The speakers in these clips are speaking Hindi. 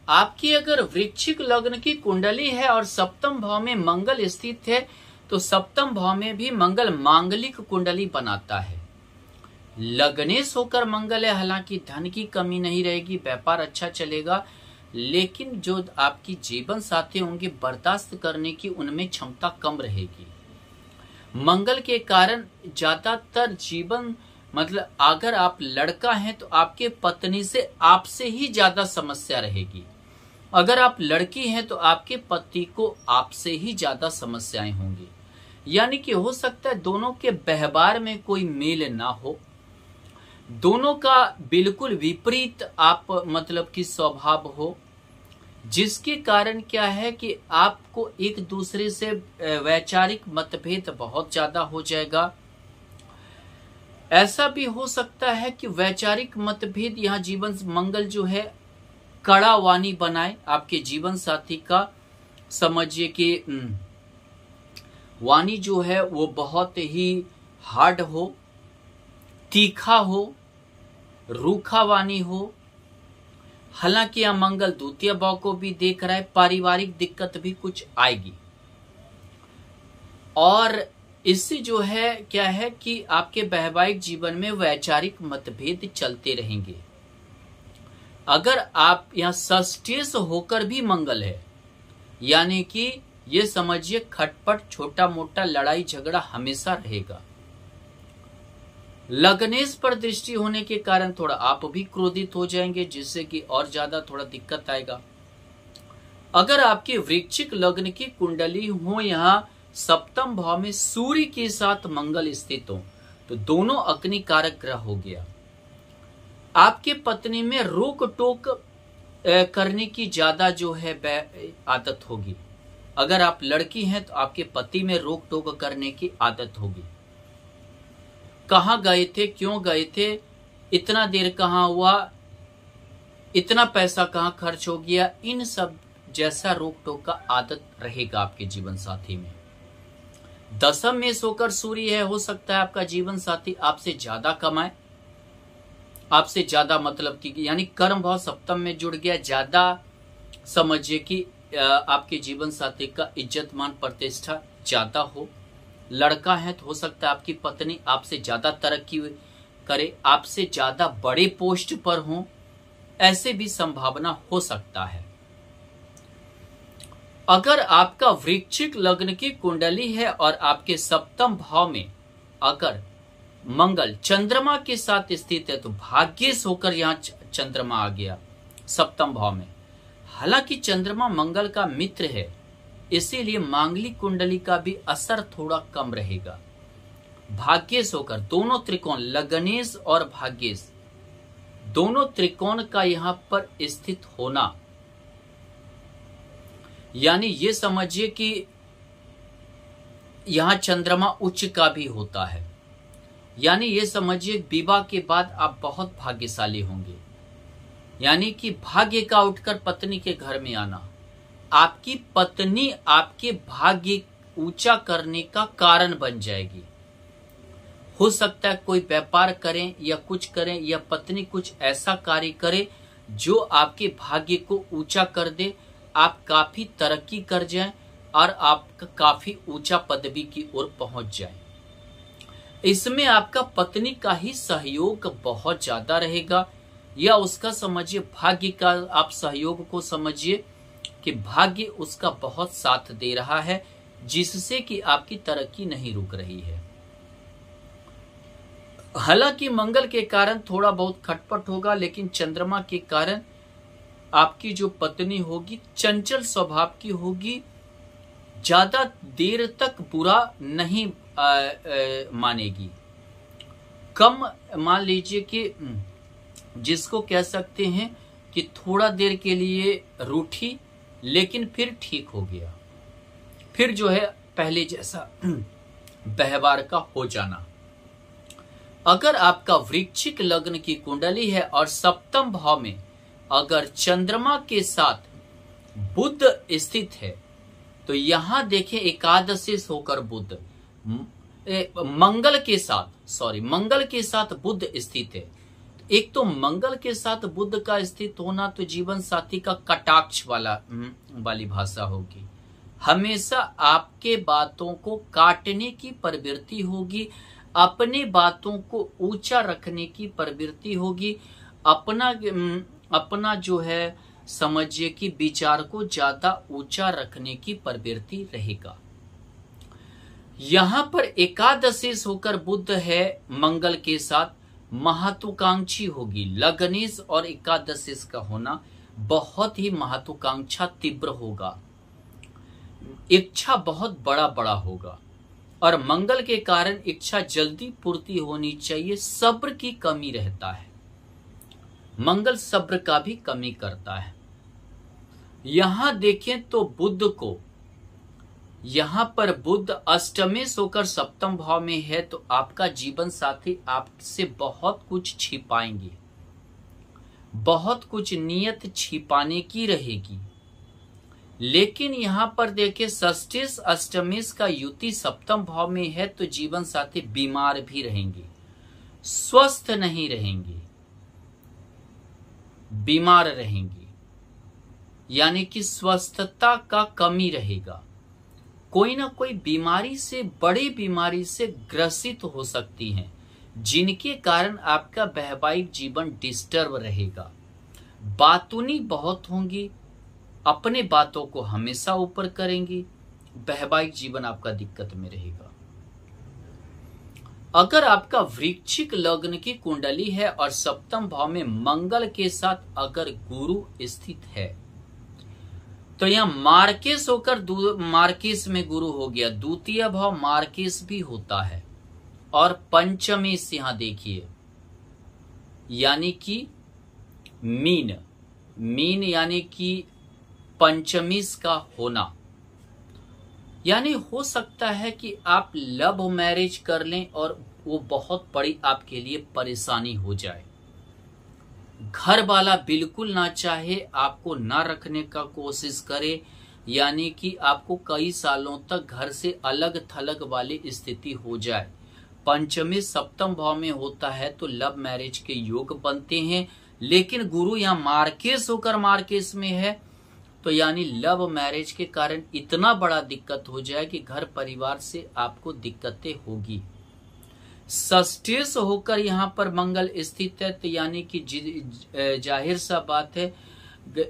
आपकी अगर वृश्चिक लग्न की कुंडली है और सप्तम भाव में मंगल स्थित है तो सप्तम भाव में भी मंगल मांगलिक कुंडली बनाता है। लग्नेश होकर मंगल है, हालांकि धन की कमी नहीं रहेगी, व्यापार अच्छा चलेगा, लेकिन जो आपकी जीवन साथी होंगे बर्दाश्त करने की उनमें क्षमता कम रहेगी। मंगल के कारण ज्यादातर जीवन मतलब अगर आप लड़का हैं तो आपके पत्नी से आपसे ही ज्यादा समस्या रहेगी, अगर आप लड़की हैं तो आपके पति को आपसे ही ज्यादा समस्याएं होंगी। यानी कि हो सकता है दोनों के व्यवहार में कोई मेल ना हो, दोनों का बिल्कुल विपरीत आप मतलब कि स्वभाव हो, जिसके कारण क्या है कि आपको एक दूसरे से वैचारिक मतभेद बहुत ज्यादा हो जाएगा। ऐसा भी हो सकता है कि वैचारिक मतभेद यहाँ जीवन मंगल जो है कड़ा वाणी बनाए आपके जीवन साथी का। समझिए कि वाणी जो है वो बहुत ही हार्ड हो, तीखा हो, रूखा वाणी हो। हालांकि यह मंगल द्वितीय भाव को भी देख रहा है, पारिवारिक दिक्कत भी कुछ आएगी। और इससे जो है क्या है कि आपके वैवाहिक जीवन में वैचारिक मतभेद चलते रहेंगे। अगर आप यहाँ सस्टेस होकर भी मंगल है, यानी कि ये समझिए खटपट छोटा मोटा लड़ाई झगड़ा हमेशा रहेगा। लग्नेश पर दृष्टि होने के कारण थोड़ा आप भी क्रोधित हो जाएंगे, जिससे कि और ज्यादा थोड़ा दिक्कत आएगा। अगर आपकी वृश्चिक लग्न की कुंडली हो यहाँ सप्तम भाव में सूर्य के साथ मंगल स्थित हो तो दोनों अग्नि कारक ग्रह हो गया। आपके पत्नी में रोक टोक करने की ज्यादा जो है आदत होगी। अगर आप लड़की हैं तो आपके पति में रोक टोक करने की आदत होगी। कहाँ गए थे, क्यों गए थे, इतना देर कहाँ हुआ, इतना पैसा कहाँ खर्च हो गया, इन सब जैसा रोक टोक का आदत रहेगा आपके जीवन साथी में। दशम में सोकर सूर्य है, हो सकता है आपका जीवन साथी आपसे ज्यादा कमाए, आपसे ज्यादा मतलब कि यानी कर्म भाव सप्तम में जुड़ गया, ज्यादा समझिए कि आपके जीवन साथी का इज्जत मान प्रतिष्ठा ज्यादा हो। लड़का है तो हो सकता है आपकी पत्नी आपसे ज्यादा तरक्की करे, आपसे ज्यादा बड़े पोस्ट पर हो, ऐसे भी संभावना हो सकता है। अगर आपका वृश्चिक लग्न की कुंडली है और आपके सप्तम भाव में अगर मंगल चंद्रमा के साथ स्थित है तो भाग्येश होकर यहाँ चंद्रमा आ गया सप्तम भाव में। हालांकि चंद्रमा मंगल का मित्र है, इसीलिए मांगलिक कुंडली का भी असर थोड़ा कम रहेगा। भाग्येश होकर दोनों त्रिकोण लग्नेश और भाग्येश दोनों त्रिकोण का यहां पर स्थित होना, यानी ये समझिए कि यहां चंद्रमा उच्च का भी होता है, यानी ये समझिए विवाह के बाद आप बहुत भाग्यशाली होंगे। यानी कि भाग्य का उठकर पत्नी के घर में आना, आपकी पत्नी आपके भाग्य ऊंचा करने का कारण बन जाएगी। हो सकता है कोई व्यापार करें या कुछ करें या पत्नी कुछ ऐसा कार्य करे जो आपके भाग्य को ऊंचा कर दे, आप काफी तरक्की कर जाएं और आप काफी ऊंचा पदवी की ओर पहुंच जाएं। इसमें आपका पत्नी का ही सहयोग बहुत ज्यादा रहेगा, या उसका समझिए भाग्य का आप सहयोग को समझिए कि भाग्य उसका बहुत साथ दे रहा है, जिससे कि आपकी तरक्की नहीं रुक रही है। हालांकि मंगल के कारण थोड़ा बहुत खटपट होगा, लेकिन चंद्रमा के कारण आपकी जो पत्नी होगी चंचल स्वभाव की होगी, ज्यादा देर तक बुरा नहीं मानेगी। कम मान लीजिए कि जिसको कह सकते हैं कि थोड़ा देर के लिए रूठी, लेकिन फिर ठीक हो गया, फिर जो है पहले जैसा व्यवहार का हो जाना। अगर आपका वृश्चिक लग्न की कुंडली है और सप्तम भाव में अगर चंद्रमा के साथ बुध स्थित है तो यहां देखें एकादशेश होकर बुध मंगल के साथ बुध स्थित है। एक तो मंगल के साथ बुध का स्थित होना तो जीवन साथी का कटाक्ष वाली भाषा होगी। हमेशा आपके बातों को काटने की प्रवृत्ति होगी, अपने बातों को ऊंचा रखने की प्रवृत्ति होगी, अपना जो है समझिए कि विचार को ज्यादा ऊंचा रखने की प्रवृत्ति रहेगा। यहां पर एकादशेश होकर बुध है मंगल के साथ, महत्वाकांक्षी होगी। लग्नेश और एकादशेश का होना बहुत ही महत्वाकांक्षा तीव्र होगा, इच्छा बहुत बड़ा होगा, और मंगल के कारण इच्छा जल्दी पूर्ति होनी चाहिए। सब्र की कमी रहता है, मंगल सब्र का भी कमी करता है। यहां देखें तो बुध को, यहां पर बुध अष्टमेश होकर सप्तम भाव में है, तो आपका जीवन साथी आपसे बहुत कुछ छिपाएंगे, बहुत कुछ नियत छिपाने की रहेगी। लेकिन यहां पर देखिए षष्ठेश अष्टमेश का युति सप्तम भाव में है, तो जीवन साथी बीमार भी रहेंगे, स्वस्थ नहीं रहेंगे, बीमार रहेंगे, यानी कि स्वस्थता का कमी रहेगा। कोई ना कोई बीमारी से, बड़ी बीमारी से ग्रसित हो सकती हैं, जिनके कारण आपका वैवाहिक जीवन डिस्टर्ब रहेगा। बातूनी बहुत होंगी, अपने बातों को हमेशा ऊपर करेंगी, वैवाहिक जीवन आपका दिक्कत में रहेगा। अगर आपका वृश्चिक लग्न की कुंडली है और सप्तम भाव में मंगल के साथ अगर गुरु स्थित है, तो यहां मार्केश होकर मार्केश में गुरु हो गया, द्वितीय भाव मार्केश भी होता है, और पंचमेश यहां देखिए यानी कि मीन यानी कि पंचमेश का होना, यानी हो सकता है कि आप लव मैरिज कर लें और वो बहुत बड़ी आपके लिए परेशानी हो जाए। घर वाला बिल्कुल ना चाहे, आपको ना रखने का कोशिश करे, यानी कि आपको कई सालों तक घर से अलग थलग वाली स्थिति हो जाए। पंचमी सप्तम भाव में होता है तो लव मैरिज के योग बनते हैं, लेकिन गुरु यहाँ मार्केश होकर मार्केश में है, तो यानी लव मैरिज के कारण इतना बड़ा दिक्कत हो जाए कि घर परिवार से आपको दिक्कतें होगी। षष्ठेश होकर यहाँ पर मंगल स्थित है, तो यानी कि जाहिर सा बात है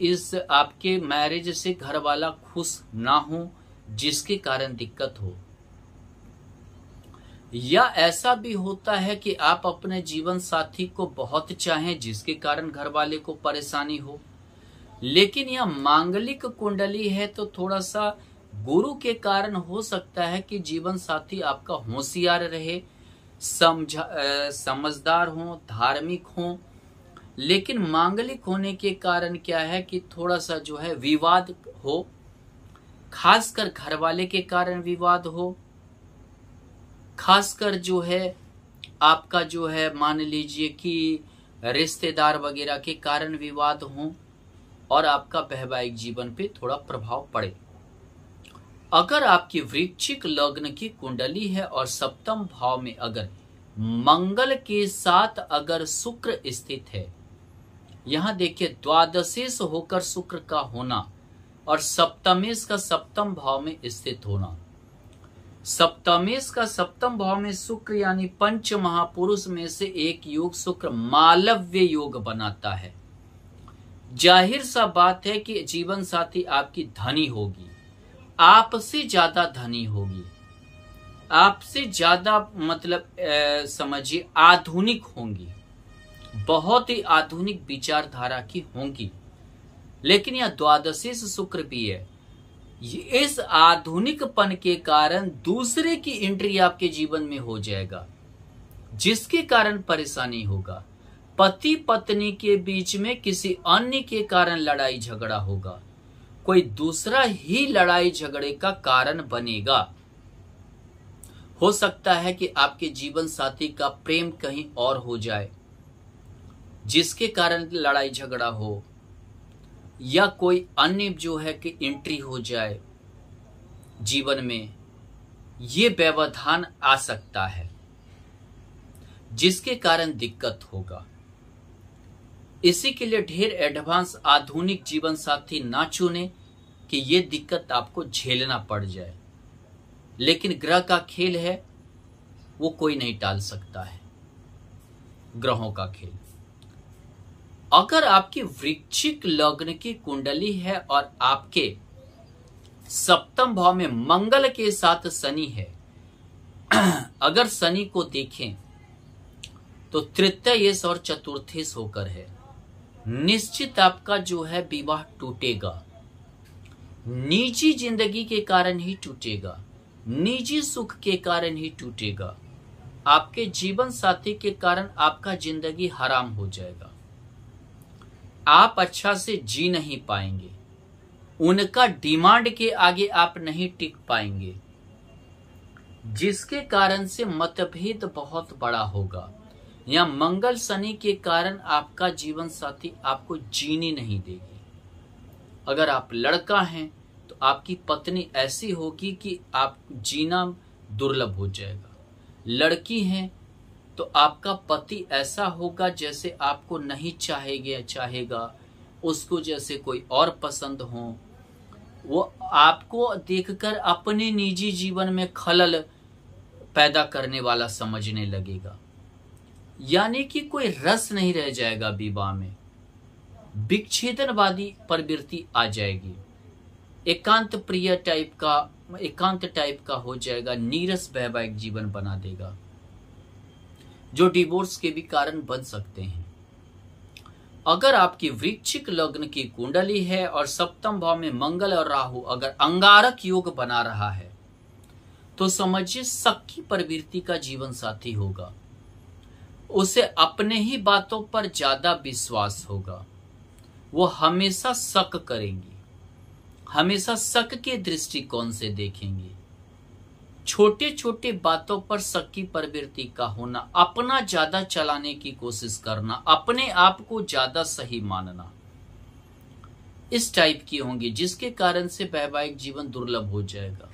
इस आपके मैरिज से घर वाला खुश ना हो, जिसके कारण दिक्कत हो। या ऐसा भी होता है कि आप अपने जीवन साथी को बहुत चाहें, जिसके कारण घर वाले को परेशानी हो। लेकिन यह मांगलिक कुंडली है तो थोड़ा सा गुरु के कारण हो सकता है कि जीवन साथी आपका होशियार रहे, समझदार हो, धार्मिक हो। लेकिन मांगलिक होने के कारण क्या है कि थोड़ा सा जो है विवाद हो, खासकर घर वाले के कारण विवाद हो, खासकर जो है आपका जो है मान लीजिए कि रिश्तेदार वगैरह के कारण विवाद हो, और आपका वैवाहिक जीवन पे थोड़ा प्रभाव पड़े। अगर आपकी वृश्चिक लग्न की कुंडली है और सप्तम भाव में अगर मंगल के साथ अगर शुक्र स्थित है, यहां देखिए द्वादशेश होकर शुक्र का होना और सप्तमेश का सप्तम भाव में स्थित होना। सप्तमेश का सप्तम भाव में शुक्र यानी पंच महापुरुष में से एक योग शुक्र मालव्य योग बनाता है। जाहिर सा बात है कि जीवन साथी आपकी धनी होगी, आपसे ज्यादा धनी होगी, आपसे ज्यादा मतलब समझिए आधुनिक होंगी, बहुत ही आधुनिक विचारधारा की होंगी। लेकिन यह द्वादशेश शुक्र भी है, इस आधुनिकपन के कारण दूसरे की एंट्री आपके जीवन में हो जाएगा, जिसके कारण परेशानी होगा। पति पत्नी के बीच में किसी अन्य के कारण लड़ाई झगड़ा होगा, कोई दूसरा ही लड़ाई झगड़े का कारण बनेगा। हो सकता है कि आपके जीवन साथी का प्रेम कहीं और हो जाए, जिसके कारण लड़ाई झगड़ा हो, या कोई अन्य जो है कि एंट्री हो जाए जीवन में, ये व्यवधान आ सकता है, जिसके कारण दिक्कत होगा। इसी के लिए ढेर एडवांस आधुनिक जीवन साथी ना चुने कि ये दिक्कत आपको झेलना पड़ जाए। लेकिन ग्रह का खेल है, वो कोई नहीं टाल सकता है, ग्रहों का खेल। अगर आपकी वृश्चिक लग्न की कुंडली है और आपके सप्तम भाव में मंगल के साथ शनि है, अगर शनि को देखें तो तृतीयेश और चतुर्थेश होकर है, निश्चित आपका जो है विवाह टूटेगा, निजी जिंदगी के कारण ही टूटेगा, निजी सुख के कारण ही टूटेगा, आपके जीवन साथी के कारण आपका जिंदगी हराम हो जाएगा, आप अच्छा से जी नहीं पाएंगे, उनका डिमांड के आगे आप नहीं टिक पाएंगे, जिसके कारण से मतभेद बहुत बड़ा होगा। या मंगल शनि के कारण आपका जीवन साथी आपको जीने नहीं देगी। अगर आप लड़का हैं तो आपकी पत्नी ऐसी होगी कि आप जीना दुर्लभ हो जाएगा। लड़की हैं तो आपका पति ऐसा होगा जैसे आपको नहीं चाहेगा, उसको जैसे कोई और पसंद हो, वो आपको देखकर अपने निजी जीवन में खलल पैदा करने वाला समझने लगेगा। यानी कि कोई रस नहीं रह जाएगा विवाह में, विच्छेदनवादी प्रवृत्ति आ जाएगी, एकांत टाइप का हो जाएगा, नीरस वैवाहिक जीवन बना देगा, जो डिवोर्स के भी कारण बन सकते हैं। अगर आपकी वृश्चिक लग्न की कुंडली है और सप्तम भाव में मंगल और राहु अगर अंगारक योग बना रहा है तो समझिए शक की प्रवृत्ति का जीवन साथी होगा, उसे अपने ही बातों पर ज्यादा विश्वास होगा, वो हमेशा शक करेंगी, हमेशा शक के दृष्टिकोण से देखेंगे, छोटे छोटे बातों पर शक की प्रवृत्ति का होना, अपना ज्यादा चलाने की कोशिश करना, अपने आप को ज्यादा सही मानना, इस टाइप की होंगी, जिसके कारण से वैवाहिक जीवन दुर्लभ हो जाएगा।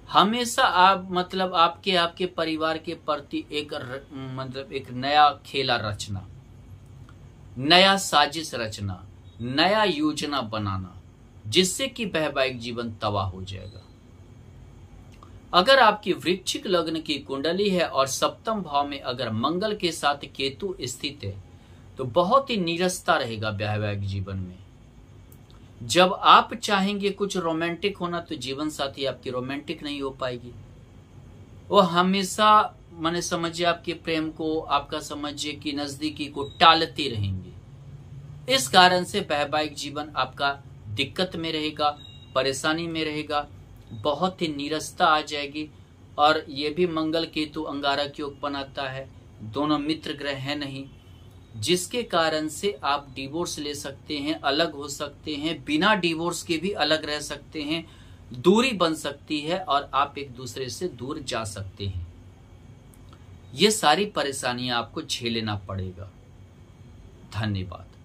हमेशा आप आपके परिवार के प्रति एक नया खेला रचना, नया साजिश रचना, नया योजना बनाना, जिससे कि वैवाहिक जीवन तबाह हो जाएगा। अगर आपकी वृश्चिक लग्न की कुंडली है और सप्तम भाव में अगर मंगल के साथ केतु स्थित है तो बहुत ही नीरसता रहेगा वैवाहिक जीवन में। जब आप चाहेंगे कुछ रोमांटिक होना तो जीवन साथी आपकी रोमांटिक नहीं हो पाएगी, वो हमेशा माने समझिए आपके प्रेम को, आपका समझिए कि नजदीकी को टालते रहेंगे। इस कारण से वैवाहिक जीवन आपका दिक्कत में रहेगा, परेशानी में रहेगा, बहुत ही नीरसता आ जाएगी। और ये भी मंगल केतु अंगारक योग बनाता है, दोनों मित्र ग्रह है नहीं, जिसके कारण से आप डिवोर्स ले सकते हैं, अलग हो सकते हैं, बिना डिवोर्स के भी अलग रह सकते हैं, दूरी बन सकती है और आप एक दूसरे से दूर जा सकते हैं। ये सारी परेशानियां आपको झेलना पड़ेगा। धन्यवाद।